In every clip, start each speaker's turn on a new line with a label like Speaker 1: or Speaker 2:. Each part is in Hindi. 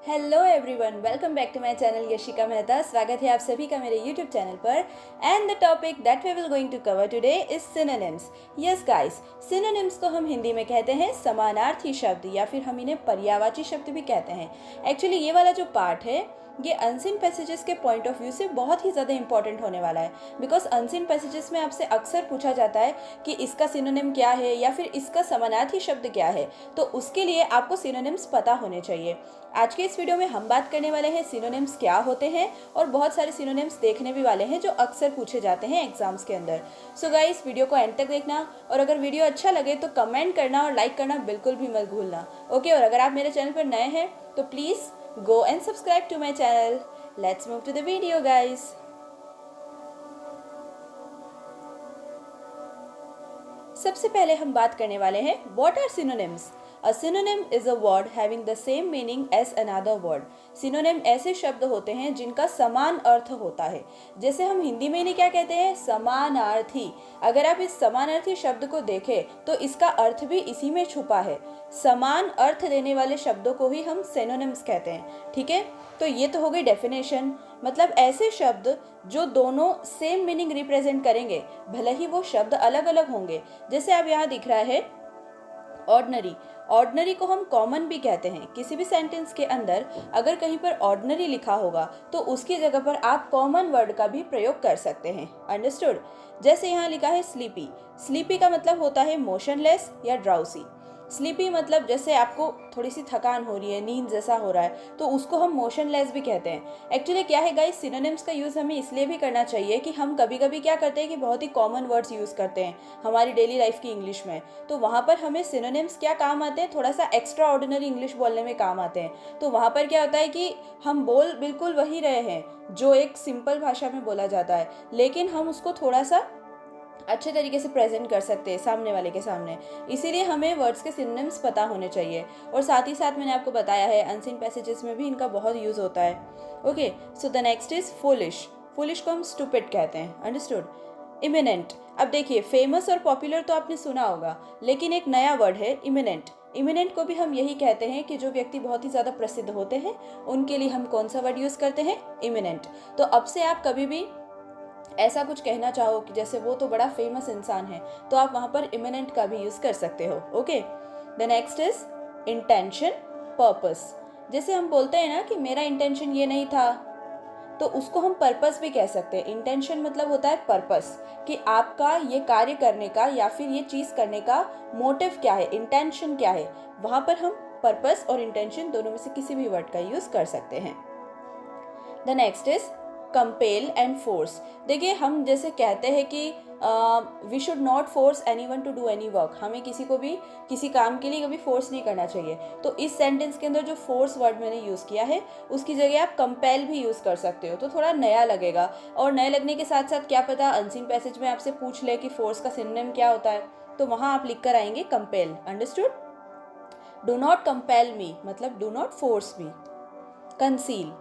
Speaker 1: Hello everyone, welcome back to my channel Yashika Mehta. स्वागत है आप सभी का मेरे यूट्यूब चैनल पर। And the topic that we will going to cover today is synonyms. Yes guys, synonyms को हम हिंदी में कहते हैं समानार्थी शब्द या फिर हम इन्हें पर्यायवाची शब्द भी कहते हैं। एक्चुअली ये वाला जो पार्ट है ये अनसीन पैसेजेस के पॉइंट ऑफ व्यू से बहुत ही ज़्यादा इंपॉर्टेंट होने वाला है। बिकॉज अनसीन पैसेजेस में आपसे अक्सर पूछा जाता है कि इसका सिनोनिम क्या है या फिर इसका समानार्थी शब्द क्या है, तो उसके लिए आपको सिनोनिम्स पता होने चाहिए। आज के इस वीडियो में हम बात करने वाले हैं सिनोनिम्स क्या होते हैं, और बहुत सारे सिनोनिम्स देखने भी वाले हैं जो अक्सर पूछे जाते हैं एग्जाम्स के अंदर। सो गाइस, वीडियो को एंड तक देखना, और अगर वीडियो अच्छा लगे तो कमेंट करना और लाइक करना बिल्कुल भी मत भूलना। ओके, और अगर आप मेरे चैनल पर नए हैं तो please go and subscribe to my channel. Let's move to the video, guys. सबसे पहले हम बात करने वाले हैं what are synonyms. A synonym is a word having the same meaning as another word. Synonym ऐसे शब्द होते हैं जिनका समान अर्थ होता है। जैसे हम हिंदी में इन्हें क्या कहते हैं, समानार्थी। अगर आप इस समानार्थी शब्द को देखें तो इसका अर्थ भी इसी में छुपा है। समान अर्थ देने वाले शब्दों को ही हम सिनोनिम्स कहते हैं। ठीक है, तो ये तो हो गई डेफिनेशन। मतलब ऐसे शब्द जो दोनों सेम मीनिंग रिप्रेजेंट करेंगे, भले ही वो शब्द अलग अलग होंगे। जैसे अब यहाँ दिख रहा है ऑर्डिनरी। ऑर्डिनरी को हम कॉमन भी कहते हैं। किसी भी सेंटेंस के अंदर अगर कहीं पर ऑर्डिनरी लिखा होगा तो उसकी जगह पर आप कॉमन वर्ड का भी प्रयोग कर सकते हैं। अंडरस्टूड। जैसे यहाँ लिखा है स्लीपी। स्लीपी का मतलब होता है मोशनलेस या ड्राउसी। स्लीपी मतलब जैसे आपको थोड़ी सी थकान हो रही है, नींद जैसा हो रहा है, तो उसको हम मोशनलेस भी कहते हैं। एक्चुअली क्या है गाइस, सिनोनिम्स का यूज़ हमें इसलिए भी करना चाहिए कि हम कभी कभी क्या करते हैं कि बहुत ही कॉमन वर्ड्स यूज़ करते हैं हमारी डेली लाइफ की इंग्लिश में, तो वहाँ पर हमें सिनोनिम्स क्या काम आते हैं, थोड़ा सा एक्स्ट्रा ऑर्डिनरी इंग्लिश बोलने में काम आते हैं। तो वहाँ पर क्या होता है कि हम बोल बिल्कुल वही रहे हैं जो एक सिंपल भाषा में बोला जाता है, लेकिन हम उसको थोड़ा सा अच्छे तरीके से प्रेजेंट कर सकते हैं सामने वाले के सामने। इसीलिए हमें वर्ड्स के सिनोनिम्स पता होने चाहिए। और साथ ही साथ मैंने आपको बताया है अनसीन पैसेजेस में भी इनका बहुत यूज़ होता है। Okay, so the next is foolish. Foolish को हम स्टूपिड कहते हैं। अंडरस्टूड। इमिनेंट। अब देखिए, फेमस और पॉपुलर तो आपने सुना होगा, लेकिन एक नया वर्ड है इमिनेंट। इमिनेंट को भी हम यही कहते हैं कि जो व्यक्ति बहुत ही ज़्यादा प्रसिद्ध होते हैं उनके लिए हम कौन सा वर्ड यूज़ करते हैं, इमिनेंट। तो अब से आप कभी भी ऐसा कुछ कहना चाहो कि जैसे वो तो बड़ा फेमस इंसान है, तो आप वहाँ पर इमिनेंट का भी यूज़ कर सकते हो। Okay, the next is intention, purpose. जैसे हम बोलते हैं ना कि मेरा इंटेंशन ये नहीं था, तो उसको हम पर्पस भी कह सकते हैं। इंटेंशन मतलब होता है पर्पस, कि आपका ये कार्य करने का या फिर ये चीज़ करने का मोटिव क्या है, इंटेंशन क्या है। वहाँ पर हम पर्पस और इंटेंशन दोनों में से किसी भी वर्ड का यूज़ कर सकते हैं। The next is compel and force. देखिए, हम जैसे कहते हैं कि we should not force any one to do any work. हमें किसी को भी किसी काम के लिए कभी फोर्स नहीं करना चाहिए। तो इस सेंटेंस के अंदर जो फोर्स वर्ड मैंने यूज़ किया है उसकी जगह आप कंपेल भी यूज़ कर सकते हो, तो थोड़ा नया लगेगा। और नए लगने के साथ साथ क्या पता अनसीन पैसेज में आपसे पूछ ले कि फोर्स का सिनोनिम क्या होता है, तो वहाँ आप लिख कर आएंगे compel. Understood. Do not compel me मतलब do not force me. Conceal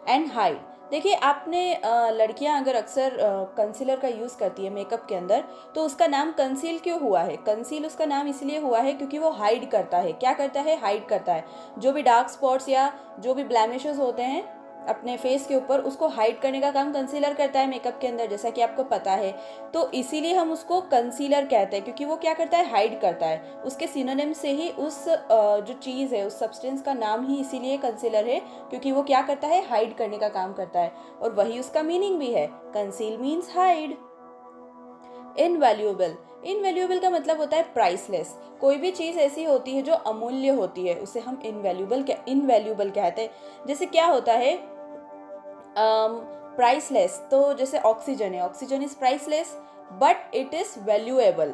Speaker 1: and hide. देखिए, आपने लड़कियां अगर अक्सर कंसीलर का यूज़ करती है मेकअप के अंदर, तो उसका नाम कंसील क्यों हुआ है? कंसील उसका नाम इसलिए हुआ है क्योंकि वो हाइड करता है। क्या करता है? हाइड करता है। जो भी डार्क स्पॉट्स या जो भी ब्लैमिशेस होते हैं अपने फेस के ऊपर, उसको हाइड करने का काम कंसीलर करता है मेकअप के अंदर, जैसा कि आपको पता है। तो इसीलिए हम उसको कंसीलर कहते हैं, क्योंकि वो क्या करता है? हाइड करता है। उसके सिनोनिम से ही उस जो चीज़ है, उस सब्सटेंस का नाम ही इसीलिए कंसीलर है, क्योंकि वो क्या करता है? हाइड करने का काम करता है। और वही उसका मीनिंग भी है, conceal means hide. Invaluable. Invaluable का मतलब होता है प्राइसलेस। कोई भी चीज़ ऐसी होती है जो अमूल्य होती है, उसे हम इनवैल्यूएबल कहते हैं। जैसे क्या होता है प्राइसलेस, तो जैसे ऑक्सीजन है, oxygen is priceless but it is valuable.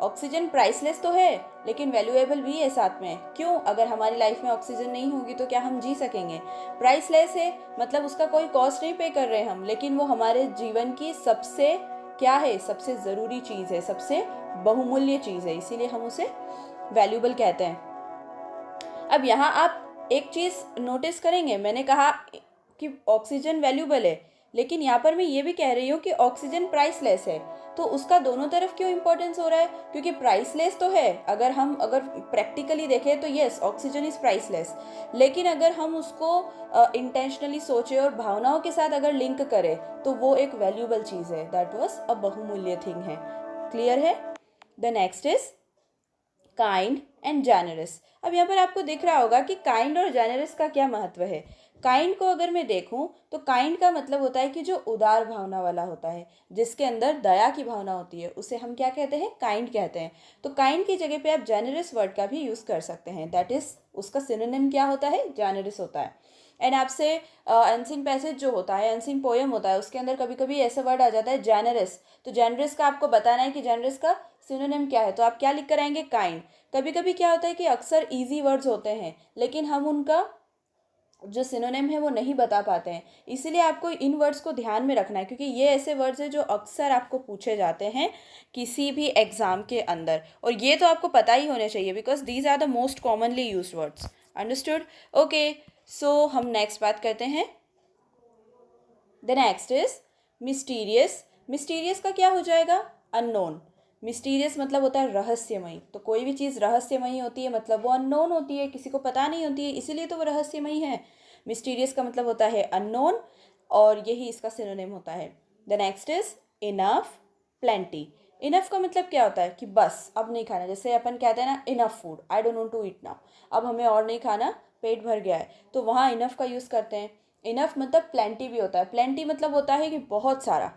Speaker 1: Oxygen priceless तो है लेकिन वैल्यूएबल भी है साथ में। क्यों? अगर हमारी लाइफ में ऑक्सीजन नहीं होगी तो क्या हम जी सकेंगे? प्राइसलेस है मतलब उसका कोई कॉस्ट नहीं पे कर रहे हम, लेकिन वो हमारे जीवन की सबसे क्या है, सबसे ज़रूरी चीज़ है, सबसे बहुमूल्य चीज़ है, इसीलिए हम उसे वैल्यूएबल कहते हैं। अब यहाँ आप एक चीज़ नोटिस करेंगे, मैंने कहा कि ऑक्सीजन वैल्यूएबल है, लेकिन यहाँ पर मैं ये भी कह रही हूँ कि ऑक्सीजन प्राइसलेस है, तो उसका दोनों तरफ क्यों इंपॉर्टेंस हो रहा है? क्योंकि प्राइसलेस तो है, अगर प्रैक्टिकली देखें तो यस ऑक्सीजन इज प्राइसलेस, लेकिन अगर हम उसको इंटेंशनली सोचे और भावनाओं के साथ अगर लिंक करें तो वो एक वैल्यूबल चीज़ है, दैट वाज अ बहुमूल्य थिंग है। क्लियर है? The next is kind and generous. अब यहाँ पर आपको दिख रहा होगा कि काइंड और जेनरस का क्या महत्व है। काइंड को अगर मैं देखूं तो काइंड का मतलब होता है कि जो उदार भावना वाला होता है, जिसके अंदर दया की भावना होती है, उसे हम क्या कहते हैं? काइंड कहते हैं। तो काइंड की जगह पे आप जेनरस वर्ड का भी यूज़ कर सकते हैं, दैट इज उसका सिनोनिम क्या होता है? जेनरस होता है। एंड आपसे एंसिंग पैसेज जो होता है, एंसिंग पोएम होता है, उसके अंदर कभी कभी ऐसा वर्ड आ जाता है जेनरस, तो जेनरस का आपको बताना है कि जेनरस का सिनोनिम क्या है, तो आप क्या लिख कर आएंगे? काइंड। कभी कभी क्या होता है कि अक्सर इजी वर्ड्स होते हैं लेकिन हम उनका जो सिनोनिम है वो नहीं बता पाते हैं, इसीलिए आपको इन वर्ड्स को ध्यान में रखना है, क्योंकि ये ऐसे वर्ड्स हैं जो अक्सर आपको पूछे जाते हैं किसी भी एग्जाम के अंदर, और ये तो आपको पता ही होने चाहिए because these are the most commonly used words. Understood? Okay, so हम नेक्स्ट बात करते हैं। The next is mysterious. Mysterious का क्या हो जाएगा? अननोन। मिस्टीरियस मतलब होता है रहस्यमयी, तो कोई भी चीज़ रहस्यमयी होती है मतलब वो अननोन होती है, किसी को पता नहीं होती है, इसीलिए तो वो रहस्यमयी है। मिस्टीरियस का मतलब होता है अननोन, और यही इसका सिनोनिम होता है। The next is enough, plenty. Enough का मतलब क्या होता है? कि बस अब नहीं खाना, जैसे अपन कहते हैं ना enough food, I don't want to eat now, अब हमें और नहीं खाना, पेट भर गया है, तो वहाँ इनफ का यूज़ करते हैं। इनफ मतलब प्लेंटी भी होता है। प्लेंटी मतलब होता है कि बहुत सारा,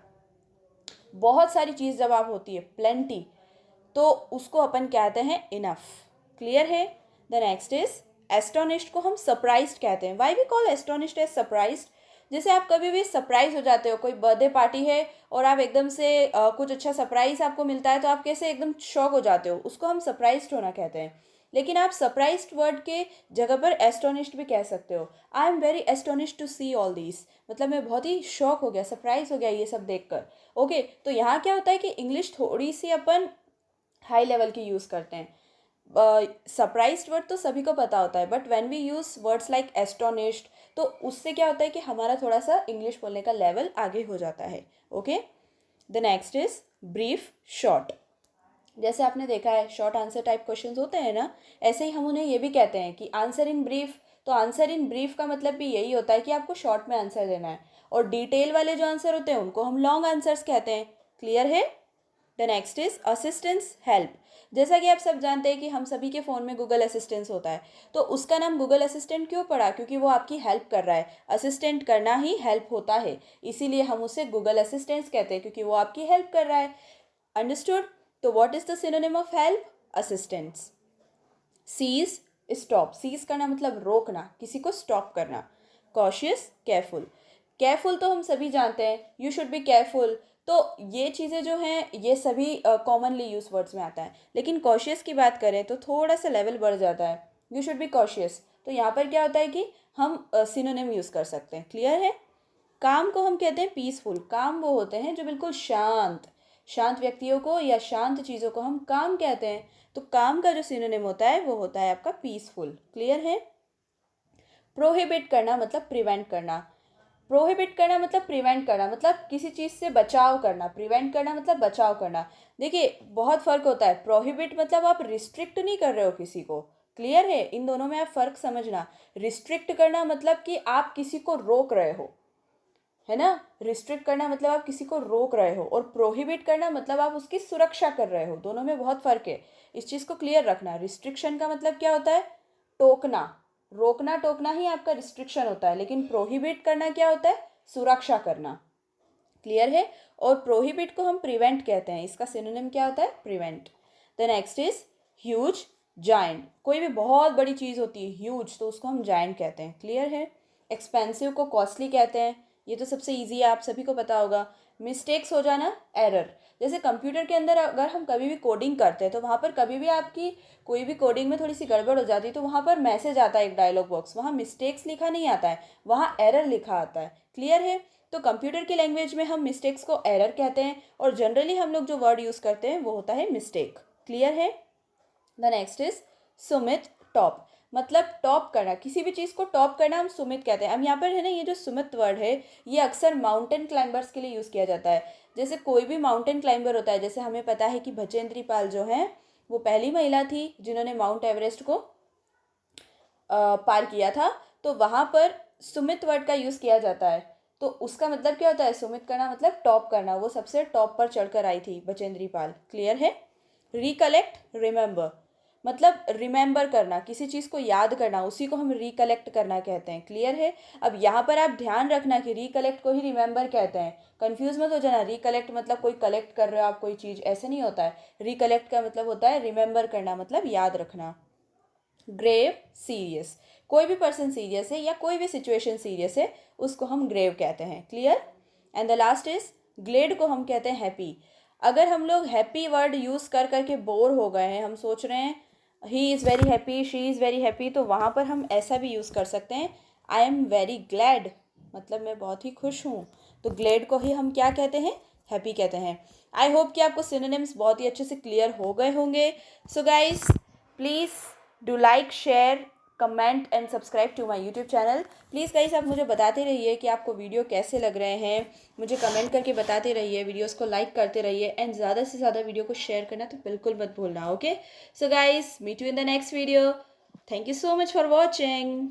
Speaker 1: बहुत सारी चीज़ जब आप होती है प्लेंटी, तो उसको अपन कहते हैं इनफ। क्लियर है? द नेक्स्ट इज एस्टोनिश्ड को हम सरप्राइज्ड कहते हैं। Why we call astonished as surprised? जैसे आप कभी भी सरप्राइज हो जाते हो, कोई बर्थडे पार्टी है और आप एकदम से कुछ अच्छा सरप्राइज आपको मिलता है तो आप कैसे एकदम शॉक हो जाते हो, उसको हम सरप्राइज्ड होना कहते हैं। लेकिन आप सरप्राइज्ड वर्ड के जगह पर एस्टोनिश्ड भी कह सकते हो। I am very astonished to see all this, मतलब मैं बहुत ही शॉक हो गया, सरप्राइज हो गया ये सब देखकर। ओके, तो यहाँ क्या होता है कि इंग्लिश थोड़ी सी अपन हाई लेवल की यूज़ करते हैं। सरप्राइज्ड वर्ड तो सभी को पता होता है, but when we use words like astonished, तो उससे क्या होता है कि हमारा थोड़ा सा इंग्लिश बोलने का लेवल आगे हो जाता है। Okay, the next is brief, short. जैसे आपने देखा है शॉर्ट आंसर टाइप क्वेश्चंस होते हैं ना, ऐसे ही हम उन्हें ये भी कहते हैं कि आंसर इन ब्रीफ। तो आंसर इन ब्रीफ का मतलब भी यही होता है कि आपको शॉर्ट में आंसर देना है, और डिटेल वाले जो आंसर होते हैं उनको हम लॉन्ग आंसर्स कहते हैं। क्लियर है? The next is assistance, help. जैसा कि आप सब जानते हैं कि हम सभी के फ़ोन में गूगल असिस्टेंस होता है, तो उसका नाम गूगल असिस्टेंट क्यों पड़ा? क्योंकि वो आपकी हेल्प कर रहा है। असिस्टेंट करना ही हेल्प होता है, इसीलिए हम उसे गूगल असिस्टेंट्स कहते हैं, क्योंकि वो आपकी हेल्प कर रहा है। अंडरस्टूड? तो what is the synonym of help? Assistants. Cease, stop. Cease करना मतलब रोकना, किसी को स्टॉप करना। Cautious, careful. केयरफुल तो हम सभी जानते हैं, यू शुड बी केयरफुल, तो ये चीज़ें जो हैं ये सभी कॉमनली यूज वर्ड्स में आता है। लेकिन कॉशियस की बात करें तो थोड़ा सा लेवल बढ़ जाता है, यू शुड बी कॉशियस, तो यहाँ पर क्या होता है कि हम सिनोनिम यूज़ कर सकते हैं। क्लियर है? काम को हम कहते हैं पीसफुल। काम वो होते हैं जो बिल्कुल शांत, शांत व्यक्तियों को या शांत चीज़ों को हम काम कहते हैं। तो काम का जो सिनोनिम होता है वो होता है आपका पीसफुल। क्लियर है? प्रोहिबिट करना मतलब प्रिवेंट करना। प्रोहिबिट करना मतलब प्रिवेंट करना, मतलब किसी चीज़ से बचाव करना। प्रिवेंट करना मतलब बचाव करना। देखिए बहुत फ़र्क होता है। प्रोहिबिट मतलब आप रिस्ट्रिक्ट नहीं कर रहे हो किसी को। क्लियर है? इन दोनों में आप फ़र्क समझना। रिस्ट्रिक्ट करना मतलब कि आप किसी को रोक रहे हो, है ना? रिस्ट्रिक्ट करना मतलब आप किसी को रोक रहे हो, और प्रोहिबिट करना मतलब आप उसकी सुरक्षा कर रहे हो। दोनों में बहुत फ़र्क है, इस चीज़ को क्लियर रखना। रिस्ट्रिक्शन का मतलब क्या होता है? टोकना, रोकना टोकना ही आपका रिस्ट्रिक्शन होता है, लेकिन प्रोहिबिट करना क्या होता है? सुरक्षा करना। क्लियर है? और प्रोहिबिट को हम प्रिवेंट कहते हैं, इसका सिनोनिम क्या होता है? Prevent. The next is huge, giant. कोई भी बहुत बड़ी चीज़ होती है ह्यूज, तो उसको हम जायंट कहते हैं। क्लियर है? एक्सपेंसिव को कॉस्टली कहते हैं, ये तो सबसे ईजी है, आप सभी को पता होगा। मिस्टेक्स हो जाना, एरर। जैसे कंप्यूटर के अंदर अगर हम कभी भी कोडिंग करते हैं तो वहाँ पर कभी भी आपकी कोई भी कोडिंग में थोड़ी सी गड़बड़ हो जाती है तो वहाँ पर मैसेज आता है, एक डायलॉग बॉक्स, वहाँ मिस्टेक्स लिखा नहीं आता है, वहाँ एरर लिखा आता है। क्लियर है? तो कंप्यूटर की लैंग्वेज में हम मिस्टेक्स को एरर कहते हैं, और जनरली हम लोग जो वर्ड यूज़ करते हैं वो होता है मिस्टेक। क्लियर है? The next is Sumit, top. मतलब टॉप करना, किसी भी चीज़ को टॉप करना हम सुमित कहते हैं। अब यहाँ पर है ना, ये जो सुमित वर्ड है ये अक्सर माउंटेन क्लाइंबर्स के लिए यूज़ किया जाता है। जैसे कोई भी माउंटेन क्लाइंबर होता है, जैसे हमें पता है कि बचेंद्री पाल जो है वो पहली महिला थी जिन्होंने माउंट एवरेस्ट को पार किया था, तो वहाँ पर सुमित वर्ड का यूज़ किया जाता है। तो उसका मतलब क्या होता है, सुमित करना मतलब टॉप करना, वो सबसे टॉप पर चढ़कर आई थी बचेंद्री पाल। क्लियर है। रिकलेक्ट, रिमेंबर, मतलब रिमेंबर करना, किसी चीज़ को याद करना, उसी को हम रिकलेक्ट करना कहते हैं। क्लियर है। अब यहाँ पर आप ध्यान रखना कि रिकलेक्ट को ही रिमेंबर कहते हैं, कंफ्यूज मत हो जाना। रिकलेक्ट मतलब कोई कलेक्ट कर रहे हो आप कोई चीज़, ऐसे नहीं होता है। रिकलेक्ट का मतलब होता है रिमेंबर करना, मतलब याद रखना। ग्रेव, सीरियस, कोई भी पर्सन सीरियस है या कोई भी सिचुएशन सीरियस है उसको हम ग्रेव कहते हैं। Clear. And the last is glad, को हम कहते हैं हैप्पी। अगर हम लोग हैप्पी वर्ड यूज़ कर करके बोर हो गए हैं, हम सोच रहे हैं he is very happy, she is very happy, तो वहाँ पर हम ऐसा भी यूज़ कर सकते हैं, आई एम वेरी ग्लैड, मतलब मैं बहुत ही खुश हूँ। तो ग्लेड को ही हम क्या कहते हैं, हैप्पी कहते हैं। आई होप कि आपको सिनोनिम्स बहुत ही अच्छे से क्लियर हो गए होंगे। So guys please do like, share, comment and subscribe to my YouTube channel. Please guys आप मुझे बताते रहिए कि आपको वीडियो कैसे लग रहे हैं, मुझे कमेंट करके बताते रहिए, वीडियोस को लाइक करते रहिए एंड ज़्यादा से ज़्यादा वीडियो को शेयर करना तो बिल्कुल मत भूलना। Okay, so guys meet you in the next video. Thank you so much for watching.